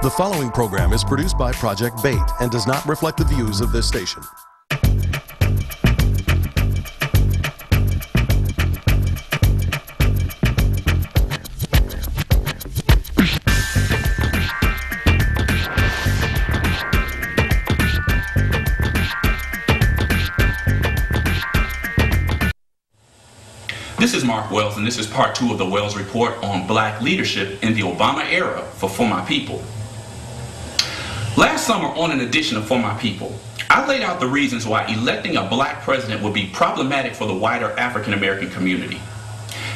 The following program is produced by Project Bait and does not reflect the views of this station. This is Mark Wells, and this is part 2 of the Wells Report on Black leadership in the Obama era For My People. Last summer on an edition of For My People, I laid out the reasons why electing a black president would be problematic for the wider African American community.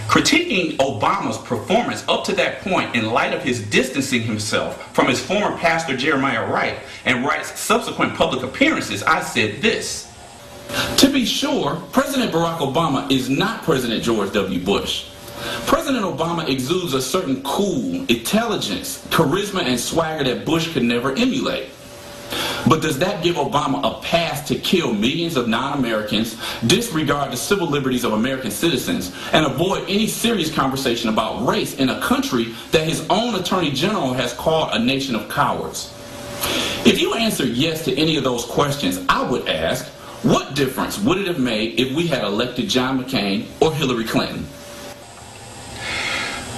Critiquing Obama's performance up to that point in light of his distancing himself from his former pastor Jeremiah Wright and Wright's subsequent public appearances, I said this: to be sure, President Barack Obama is not President George W. Bush. President Obama exudes a certain cool, intelligence, charisma, and swagger that Bush could never emulate. But does that give Obama a pass to kill millions of non-Americans, disregard the civil liberties of American citizens, and avoid any serious conversation about race in a country that his own Attorney General has called a nation of cowards? If you answer yes to any of those questions, I would ask, what difference would it have made if we had elected John McCain or Hillary Clinton?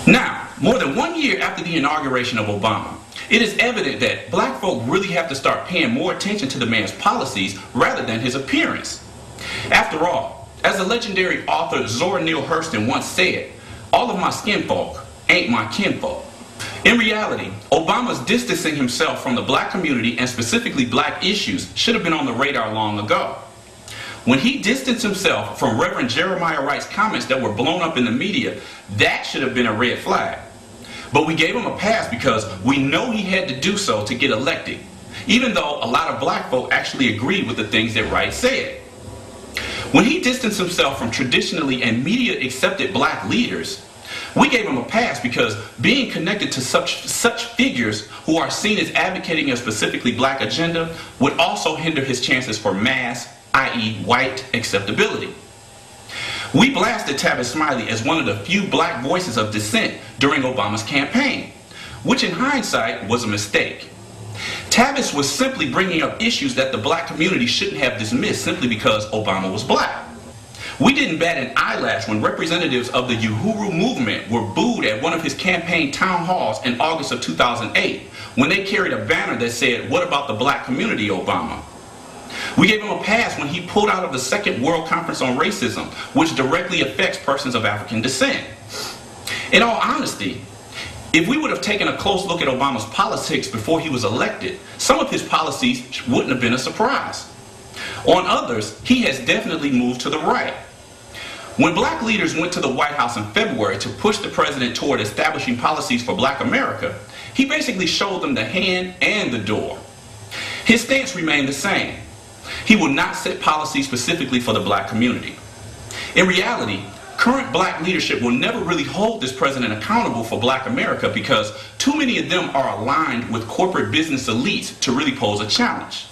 Now, more than 1 year after the inauguration of Obama, it is evident that black folk really have to start paying more attention to the man's policies rather than his appearance. After all, as the legendary author Zora Neale Hurston once said, all of my skinfolk ain't my kinfolk. In reality, Obama's distancing himself from the black community and specifically black issues should have been on the radar long ago. When he distanced himself from Reverend Jeremiah Wright's comments that were blown up in the media, that should have been a red flag. But we gave him a pass because we know he had to do so to get elected, even though a lot of black folk actually agreed with the things that Wright said. When he distanced himself from traditionally and media accepted black leaders, we gave him a pass because being connected to such figures who are seen as advocating a specifically black agenda would also hinder his chances for mass, i.e. white, acceptability. We blasted Tavis Smiley as one of the few black voices of dissent during Obama's campaign, which in hindsight was a mistake. Tavis was simply bringing up issues that the black community shouldn't have dismissed simply because Obama was black. We didn't bat an eyelash when representatives of the Uhuru movement were booed at one of his campaign town halls in August of 2008 when they carried a banner that said, "What about the black community, Obama?" We gave him a pass when he pulled out of the Second World Conference on Racism, which directly affects persons of African descent. In all honesty, if we would have taken a close look at Obama's politics before he was elected, some of his policies wouldn't have been a surprise. On others, he has definitely moved to the right. When black leaders went to the White House in February to push the president toward establishing policies for black America, he basically showed them the hand and the door. His stance remained the same. He will not set policy specifically for the black community. In reality, current black leadership will never really hold this president accountable for black America because too many of them are aligned with corporate business elites to really pose a challenge.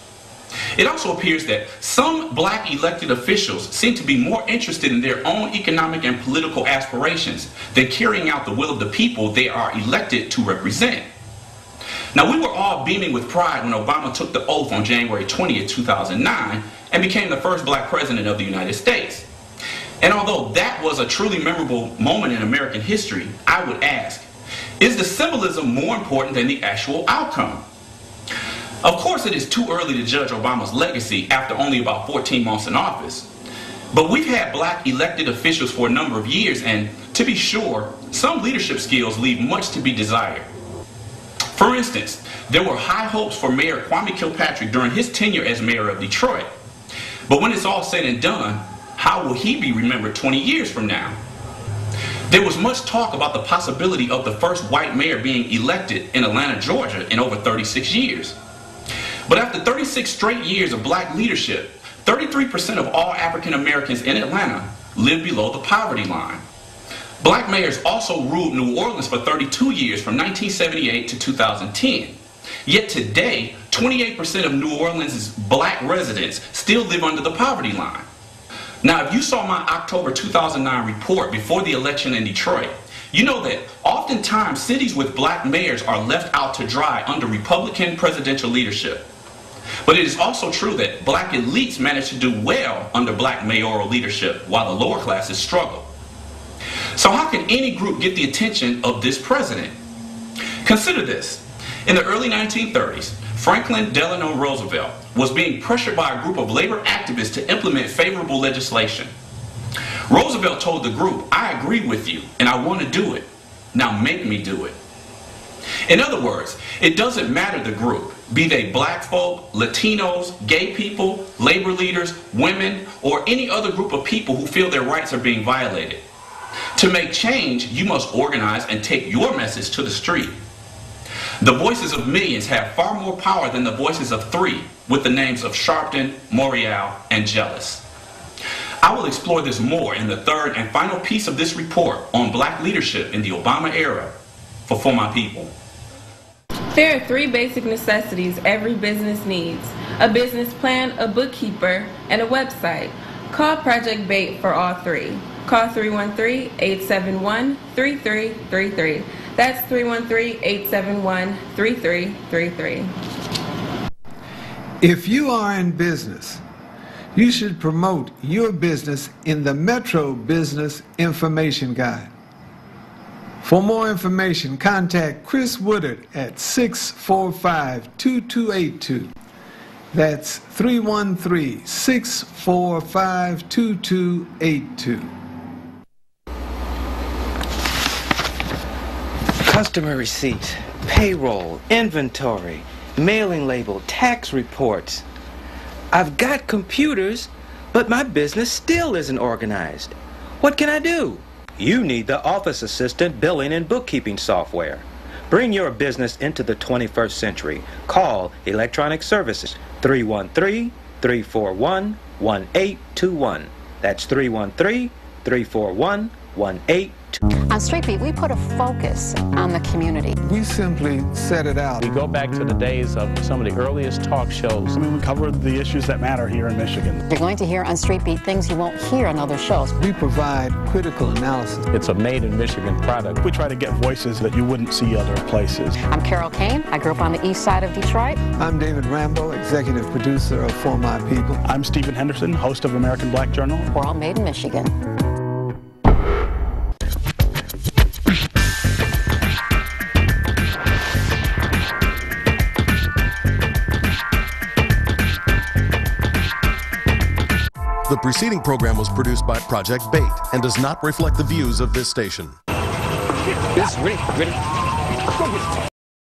It also appears that some black elected officials seem to be more interested in their own economic and political aspirations than carrying out the will of the people they are elected to represent. Now, we were all beaming with pride when Obama took the oath on January 20th, 2009 and became the first black president of the United States. And although that was a truly memorable moment in American history, I would ask, is the symbolism more important than the actual outcome? Of course, it is too early to judge Obama's legacy after only about 14 months in office. But we've had black elected officials for a number of years, and to be sure, some leadership skills leave much to be desired. For instance, there were high hopes for Mayor Kwame Kilpatrick during his tenure as mayor of Detroit. But when it's all said and done, how will he be remembered 20 years from now? There was much talk about the possibility of the first white mayor being elected in Atlanta, Georgia in over 36 years. But after 36 straight years of black leadership, 33% of all African Americans in Atlanta live below the poverty line. Black mayors also ruled New Orleans for 32 years from 1978 to 2010. Yet today, 28% of New Orleans' black residents still live under the poverty line. Now, if you saw my October 2009 report before the election in Detroit, You know that oftentimes cities with black mayors are left out to dry under Republican presidential leadership. But it is also true that black elites manage to do well under black mayoral leadership while the lower classes struggle. So how can any group get the attention of this president? Consider this. In the early 1930s, Franklin Delano Roosevelt was being pressured by a group of labor activists to implement favorable legislation. Roosevelt told the group, "I agree with you and I want to do it. Now make me do it." In other words, it doesn't matter the group, be they black folk, Latinos, gay people, labor leaders, women, or any other group of people who feel their rights are being violated. To make change, you must organize and take your message to the street. The voices of millions have far more power than the voices of three, with the names of Sharpton, Morial, and Jealous. I will explore this more in the third and final piece of this report on black leadership in the Obama era for My People. There are three basic necessities every business needs: a business plan, a bookkeeper, and a website. Call Project BAIT for all three. Call 313-871-3333. That's 313-871-3333. If you are in business, you should promote your business in the Metro Business Information Guide. For more information, contact Chris Woodard at 645-2282. That's 313-645-2282. Customer receipts, payroll, inventory, mailing label, tax reports. I've got computers, but my business still isn't organized. What can I do? You need the Office Assistant billing and bookkeeping software. Bring your business into the 21st century. Call Electronic Services 313-341-1821. That's 313-341-1821. On Street Beat, we put a focus on the community. We simply set it out. We go back to the days of some of the earliest talk shows. We cover the issues that matter here in Michigan. You're going to hear on Street Beat things you won't hear on other shows. We provide critical analysis. It's a made-in-Michigan product. We try to get voices that you wouldn't see other places. I'm Carol Kane. I grew up on the east side of Detroit. I'm David Rambo, executive producer of For My People. I'm Stephen Henderson, host of American Black Journal. We're all made in Michigan. The preceding program was produced by Project BAIT and does not reflect the views of this station. This is really